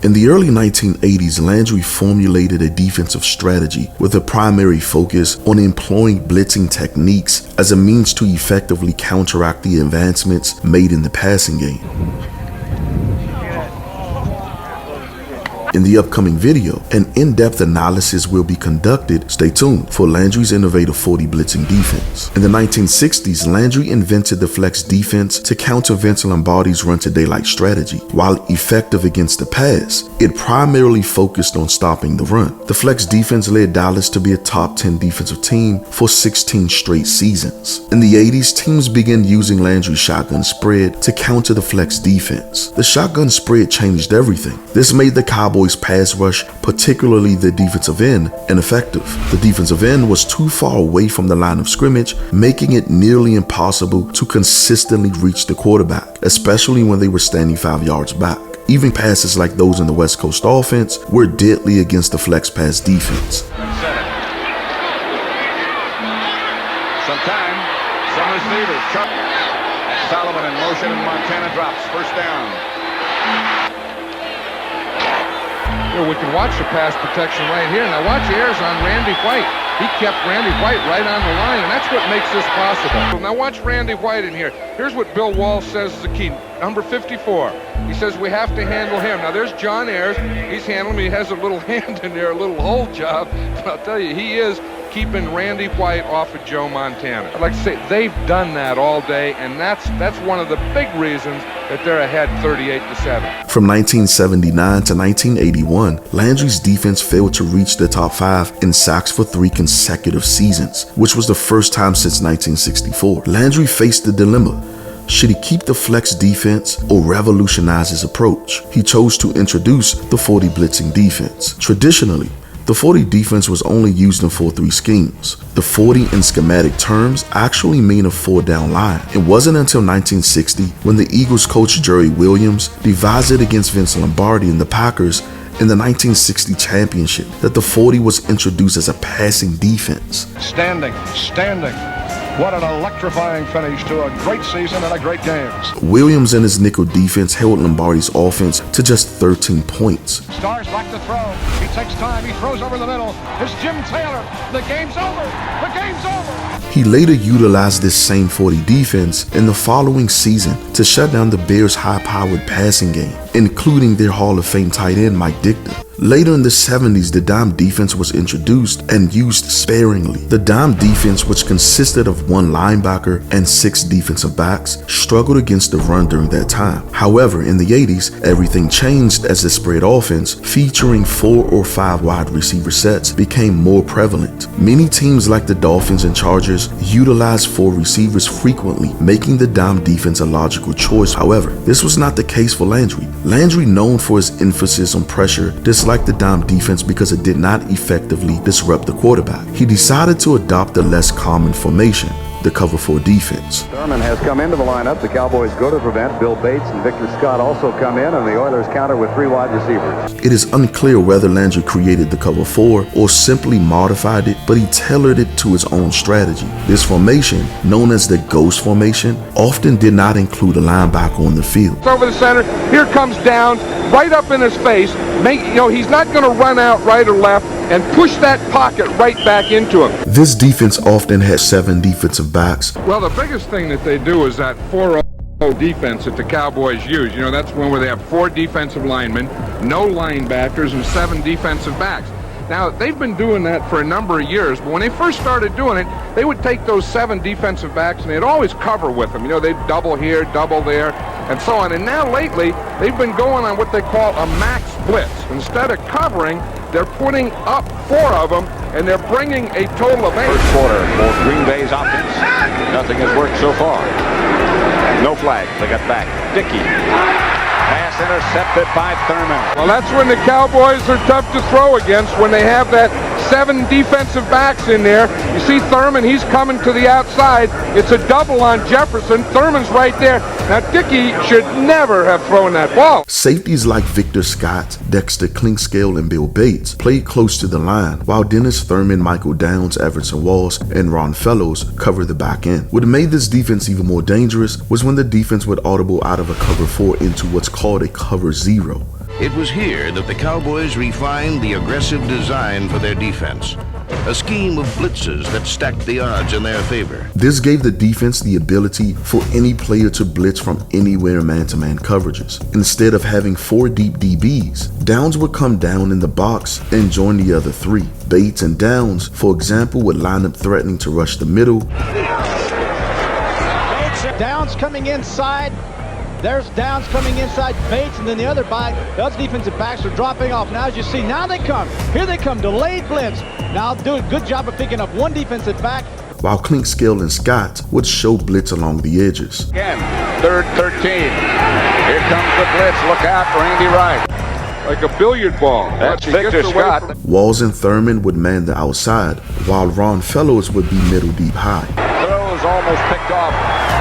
In the early 1980s, Landry formulated a defensive strategy with a primary focus on employing blitzing techniques as a means to effectively counteract the advancements made in the passing game. In the upcoming video, an in-depth analysis will be conducted. Stay tuned for Landry's innovative 40 blitzing defense. In the 1960s, Landry invented the flex defense to counter Vince Lombardi's run-to-daylight strategy. While effective against the pass, it primarily focused on stopping the run. The flex defense led Dallas to be a top 10 defensive team for 16 straight seasons. In the 80s, teams began using Landry's shotgun spread to counter the flex defense. The shotgun spread changed everything. This made the Cowboys pass rush, particularly the defensive end, ineffective. The defensive end was too far away from the line of scrimmage, making it nearly impossible to consistently reach the quarterback, especially when they were standing 5 yards back. Even passes like those in the West Coast offense were deadly against the flex pass defense. Sometime, some receivers, Chuck, Solomon in motion, and Montana drops. First down. We can watch the pass protection right here. Now watch the errors on Randy White. He kept Randy White right on the line, and that's what makes this possible. Now watch Randy White in here. Here's what Bill Walsh says is the key. Number 54. He says we have to handle him. Now there's John Ayers. He's handling me. He has a little hand in there, a little hold job. But I'll tell you, he is keeping Randy White off of Joe Montana. I'd like to say they've done that all day, and that's one of the big reasons that they're ahead 38-7. From 1979 to 1981, Landry's defense failed to reach the top 5 in sacks for 3 consecutive seasons, which was the first time since 1964. Landry faced the dilemma. Should he keep the flex defense or revolutionize his approach? He chose to introduce the 40 blitzing defense. Traditionally, the 40 defense was only used in 4-3 schemes. The 40 in schematic terms actually mean a 4-down line. It wasn't until 1960 when the Eagles coach Jerry Williams devised it against Vince Lombardi and the Packers in the 1960 championship that the 40 was introduced as a passing defense. Standing. What an electrifying finish to a great season and a great game. Williams and his nickel defense held Lombardi's offense to just 13 points. Stars back to throw. He takes time. He throws over the middle. It's Jim Taylor. The game's over. The game's over. He later utilized this same 40 defense in the following season to shut down the Bears' high-powered passing game, including their Hall of Fame tight end Mike Ditka. Later in the 70s, the dime defense was introduced and used sparingly. The dime defense, which consisted of 1 linebacker and 6 defensive backs, struggled against the run during that time. However, in the 80s, everything changed as the spread offense, featuring 4 or 5 wide receiver sets, became more prevalent. Many teams like the Dolphins and Chargers utilized 4 receivers frequently, making the dime defense a logical choice. However, this was not the case for Landry. Landry, known for his emphasis on pressure, disliked the dime defense because it did not effectively disrupt the quarterback. He decided to adopt a less common formation, the cover 4 defense. Thurman has come into the lineup. The Cowboys go to prevent. Bill Bates and Victor Scott also come in, and the Oilers counter with 3 wide receivers. It is unclear whether Landry created the cover 4 or simply modified it, but he tailored it to his own strategy. This formation, known as the ghost formation, often did not include a linebacker on the field. Over the center, here comes down, right up in his face. He's not going to run out right or left and push that pocket right back into him. This defense often had 7 defensive backs. Well, the biggest thing that they do is that 4-0 defense that the Cowboys use. That's one where they have 4 defensive linemen, no linebackers, and 7 defensive backs. Now, they've been doing that for a number of years, but when they first started doing it, they would take those 7 defensive backs and they'd always cover with them. They'd double here, double there, and so on. And now lately, they've been going on what they call a max blitz. Instead of covering, they're putting up 4 of them, and they're bringing a total of 8. First quarter for Green Bay's offense. Nothing has worked so far. No flags. They got back. Dickey. Pass intercepted by Thurman. Well, that's when the Cowboys are tough to throw against, when they have that 7 defensive backs in there. You see Thurman, he's coming to the outside. It's a double on Jefferson. Thurman's right there. Now, Dickey should never have thrown that ball. Safeties like Victor Scott, Dexter Clinkscale, and Bill Bates played close to the line, while Dennis Thurman, Michael Downs, Everson Walls, and Ron Fellows covered the back end. What made this defense even more dangerous was when the defense would audible out of a cover 4 into what's called a cover 0. It was here that the Cowboys refined the aggressive design for their defense, a scheme of blitzes that stacked the odds in their favor. This gave the defense the ability for any player to blitz from anywhere man-to-man coverages. Instead of having 4 deep DBs, Downs would come down in the box and join the other 3. Bates and Downs, for example, would line up threatening to rush the middle. Downs coming inside. There's Downs coming inside, Bates, and then the other defensive backs are dropping off. Now, as you see, now they come. Here they come, delayed blitz. Now do a good job of picking up one defensive back. While Clinkscale and Scott would show blitz along the edges. Again, 3rd 13. Here comes the blitz. Look out, Randy Wright. Like a billiard ball. That's Victor Scott. Walls and Thurman would man the outside, while Ron Fellows would be middle deep high. Throws almost picked off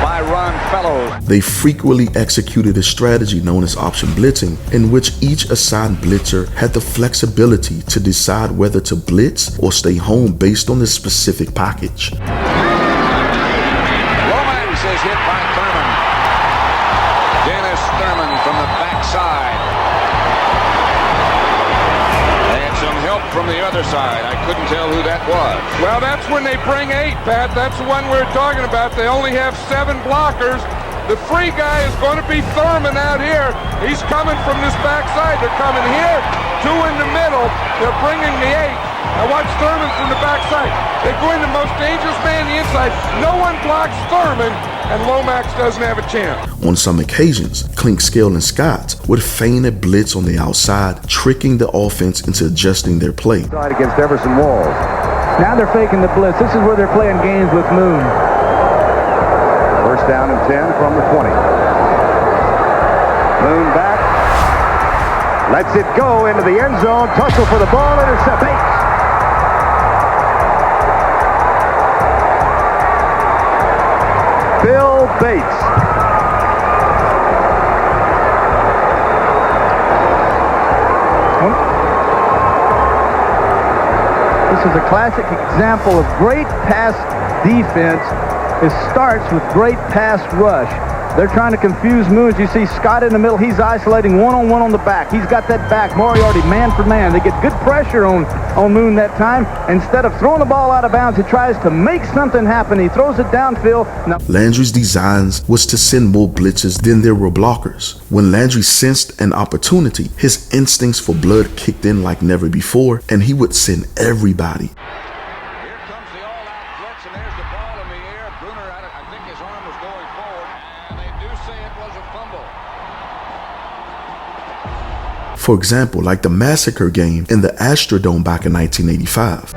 by Ron Fellows. They frequently executed a strategy known as option blitzing, in which each assigned blitzer had the flexibility to decide whether to blitz or stay home based on the specific package. Lomax is hit by Thurman. Dennis Thurman from the backside. From the other side. I couldn't tell who that was. Well, that's when they bring 8, Pat. That's the one we're talking about. They only have 7 blockers. The free guy is going to be Thurman out here. He's coming from this backside. They're coming here, 2 in the middle. They're bringing the 8. Now watch Thurman from the backside. They go in the most dangerous man the inside. No one blocks Thurman, and Lomax doesn't have a chance. On some occasions, Clinkscale and Scott would feign a blitz on the outside, tricking the offense into adjusting their play. Against Everson Walls. Now they're faking the blitz. This is where they're playing games with Moon. First down and 10 from the 20. Moon back. Lets it go into the end zone. Tussle for the ball. Intercept. Bates. Bill Bates. This is a classic example of great pass defense. It starts with great pass rush. They're trying to confuse Moon. As you see Scott in the middle, he's isolating one-on-one on the back. He's got that back. Moriarty man for man. They get good pressure on Moon that time. Instead of throwing the ball out of bounds, he tries to make something happen. He throws it downfield. Now, Landry's designs was to send more blitzes than there were blockers. When Landry sensed an opportunity, his instincts for blood kicked in like never before, and he would send everybody. For example, like the Massacre game in the Astrodome back in 1985.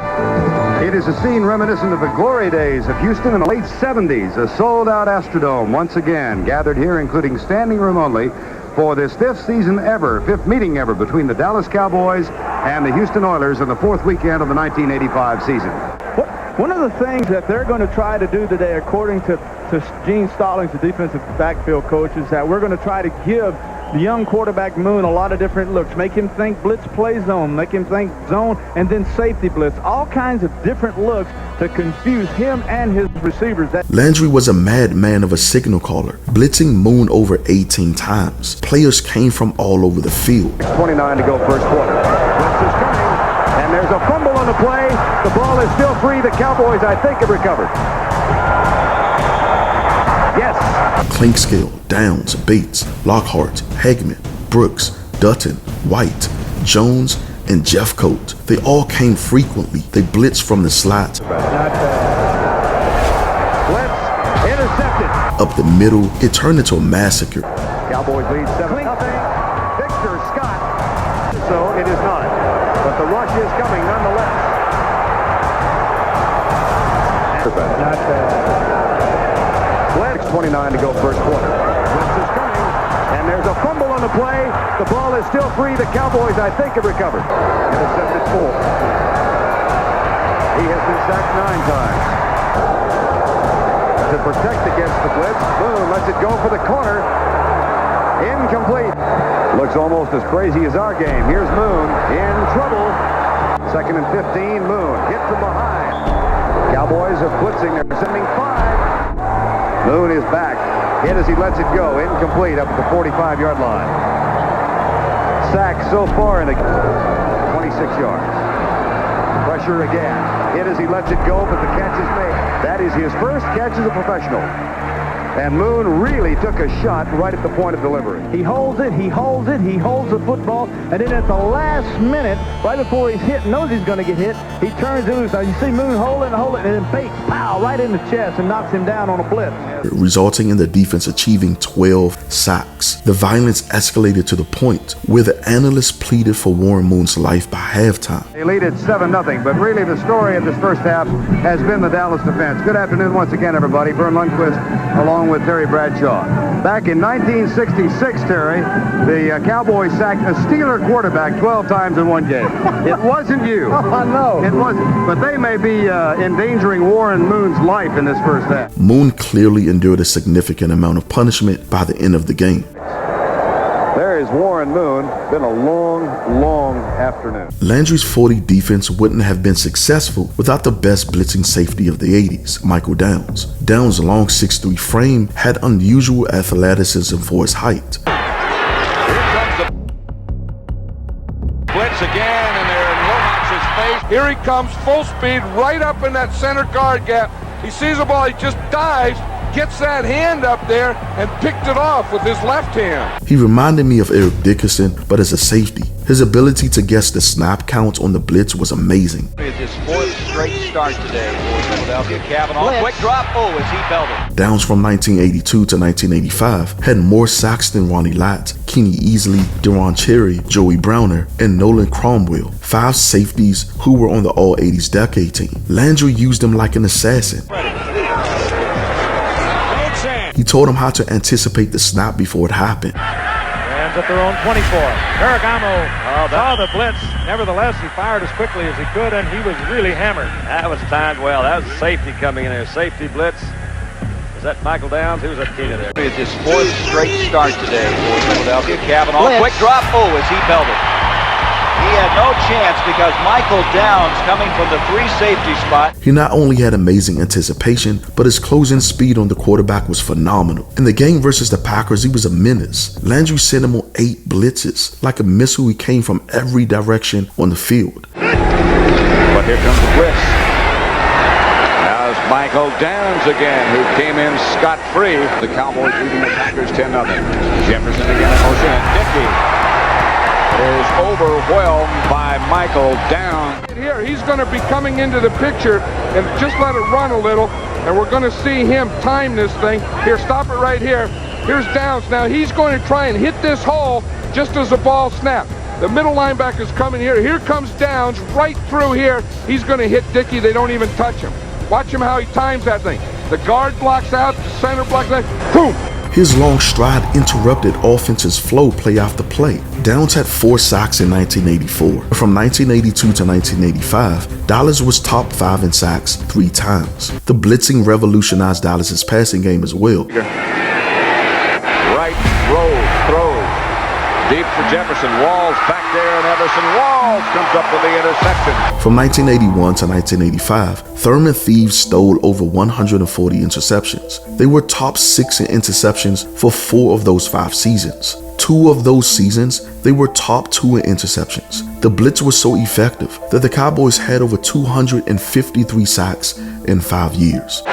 It is a scene reminiscent of the glory days of Houston in the late 70s. A sold-out Astrodome once again gathered here, including standing room only, for this 5th meeting ever between the Dallas Cowboys and the Houston Oilers in the 4th weekend of the 1985 season. one of the things that they're going to try to do today, according to Gene Stallings, the defensive backfield coach, is that we're going to try to give the young quarterback Moon a lot of different looks. Make him think blitz play zone, make him think zone, and then safety blitz. All kinds of different looks to confuse him and his receivers. Landry was a madman of a signal caller, blitzing Moon over 18 times. Players came from all over the field. 29 to go first quarter. Blitz is coming, and there's a fumble on the play. The ball is still free. The Cowboys, I think, have recovered. Yes. Clinkscale, Downs, Bates, Lockhart, Hagman, Brooks, Dutton, White, Jones, and Jeffcoat. They all came frequently. They blitzed from the slot. Blitz intercepted. Up the middle, it turned into a massacre. Cowboys lead 7-0. Victor Scott. So it is not. But the rush is coming nonetheless. Not bad. 29 to go first quarter. Blitz is coming, and there's a fumble on the play. The ball is still free. The Cowboys, I think, have recovered. Intercepted 4. He has been sacked 9 times. To protect against the blitz, Moon lets it go for the corner. Incomplete. Looks almost as crazy as our game. Here's Moon in trouble. 2nd and 15. Moon hit from behind. Cowboys are blitzing. They're sending 5. Moon is back. Hit as he lets it go. Incomplete up at the 45-yard line. sacks so far in the 26 yards. Pressure again. Hit as he lets it go, but the catch is made. That is his first catch as a professional. And Moon really took a shot right at the point of delivery. He holds it, he holds it, he holds the football, and then at the last minute, right before he's hit, knows he's going to get hit, he turns it loose. Now you see Moon hold it, and then Bates, pow, right in the chest and knocks him down on a blitz. Resulting in the defense achieving 12 sacks. The violence escalated to the point where the analysts pleaded for Warren Moon's life by halftime. They lead it 7-0, but really the story of this first half has been the Dallas defense. Good afternoon once again, everybody. Vern Lundquist along with Terry Bradshaw. Back in 1966, Terry, the Cowboys sacked a Steeler quarterback 12 times in one game. It wasn't you. I know. It wasn't. But they may be endangering Warren Moon's life in this first half. Moon clearly endured a significant amount of punishment by the end of the game. There is Warren Moon. Been a long, long afternoon. Landry's 40 defense wouldn't have been successful without the best blitzing safety of the 80s, Michael Downs. Downs' long 6'3" frame had unusual athleticism for his height. Here comes the blitz again, and they're in Lomax's face. Here he comes, full speed, right up in that center guard gap. He sees the ball, he just dives, gets that hand up there, and picked it off with his left hand. He reminded me of Eric Dickerson, but as a safety. His ability to guess the snap counts on the blitz was amazing. It's his fourth straight start today for Philadelphia. Cavanaugh, quick drop, as he belted. Downs from 1982 to 1985 had more sacks than Ronnie Lott, Kenny Easley, Deron Cherry, Joey Browner, and Nolan Cromwell, 5 safeties who were on the All-80s decade team. Landry used them like an assassin. He told him how to anticipate the snap before it happened. Rams at their own 24. Ferragamo saw the blitz. Nevertheless, he fired as quickly as he could, and he was really hammered. That was timed well. That was a safety coming in there. Safety blitz. Is that Michael Downs? Who's that kid there? It's his fourth straight start today for Philadelphia. Cavanaugh, quick drop, as he belted. He had no chance because Michael Downs, coming from the 3 safety spot. He not only had amazing anticipation, but his closing speed on the quarterback was phenomenal. In the game versus the Packers, he was a menace. Landry sent him on 8 blitzes. Like a missile, he came from every direction on the field. But here comes the blitz. Now it's Michael Downs again, who came in scot-free. The Cowboys leading the Packers 10-0. Jefferson again in motion, and Dickey is overwhelmed by Michael Downs. Here, he's going to be coming into the picture, and just let it run a little, and we're going to see him time this thing. Here, stop it right here. Here's Downs. Now, he's going to try and hit this hole just as the ball snapped. The middle linebacker's coming here. Here comes Downs right through here. He's going to hit Dickey. They don't even touch him. Watch him how he times that thing. The guard blocks out, the center blocks out. Boom! His long stride interrupted offense's flow play after play. Downs had 4 sacks in 1984. From 1982 to 1985, Dallas was top 5 in sacks 3 times. The blitzing revolutionized Dallas's passing game as well. Right, throws. Deep for Jefferson. Walls back there, and Everson Walls comes up with the interception. From 1981 to 1985, Thurman Thieves stole over 140 interceptions. They were top 6 in interceptions for 4 of those 5 seasons. 2 of those seasons, they were top 2 in interceptions. The blitz was so effective that the Cowboys had over 253 sacks in 5 years.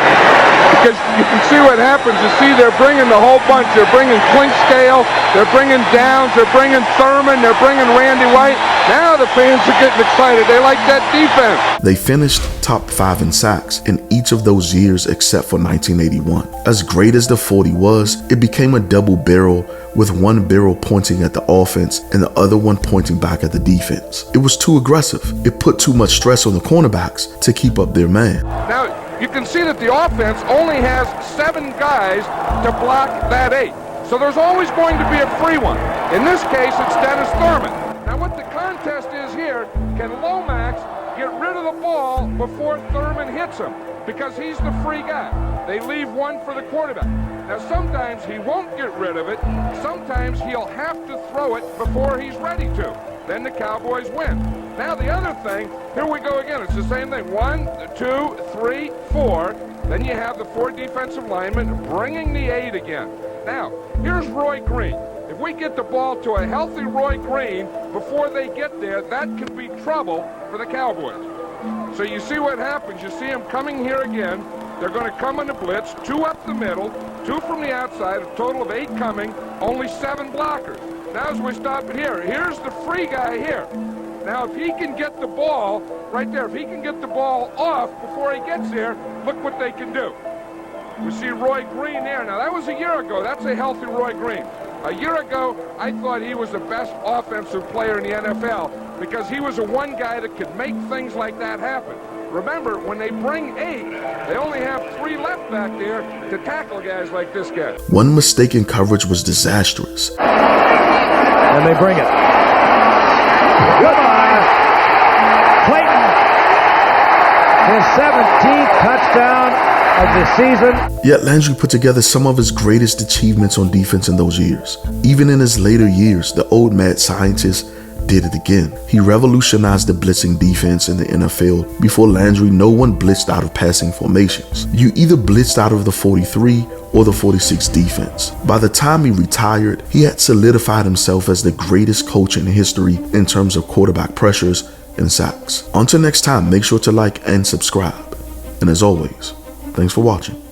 Because you can see what happens. You see they're bringing the whole bunch. They're bringing Clinkscale, they're bringing Downs, they're bringing Thurman, they're bringing Randy White. Now the fans are getting excited. They like that defense. They finished top 5 in sacks in each of those years except for 1981. As great as the 40 was, it became a double barrel with one barrel pointing at the offense and the other one pointing back at the defense. It was too aggressive. It put too much stress on the cornerbacks to keep up their man. Now, you can see that the offense only has 7 guys to block that 8. So there's always going to be a free one. In this case, it's Dennis Thurman. Now what the contest is here, can Lomax get rid of the ball before Thurman hits him? Because he's the free guy. They leave one for the quarterback. Now sometimes he won't get rid of it. Sometimes he'll have to throw it before he's ready to. Then the Cowboys win. Now the other thing, here we go again. It's the same thing. 1, 2, 3, 4. Then you have the 4 defensive linemen bringing the 8 again. Now, here's Roy Green. If If we get the ball to a healthy Roy Green before they get there, that could be trouble for the Cowboys. So you see what happens. You see them coming here again. They're going to come in the blitz, 2 up the middle, 2 from the outside, a total of 8 coming, only 7 blockers. Now as we stop it here, here's the free guy here. Now if he can get the ball right there, if he can get the ball off before he gets there, look what they can do. We see Roy Green there. Now that was a year ago. That's a healthy Roy Green. A year ago, I thought he was the best offensive player in the NFL because he was a one guy that could make things like that happen. Remember, when they bring 8, they only have 3 left back there to tackle guys like this guy. One mistake in coverage was disastrous. And they bring it. Goodbye. Clayton. His 17th touchdown of the season. Yet Landry put together some of his greatest achievements on defense in those years. Even in his later years, the old mad scientist did it again. He revolutionized the blitzing defense in the NFL. Before Landry, no one blitzed out of passing formations. You either blitzed out of the 43 or the 46 defense. By the time he retired, he had solidified himself as the greatest coach in history in terms of quarterback pressures and sacks. Until next time, make sure to like and subscribe. And as always, thanks for watching.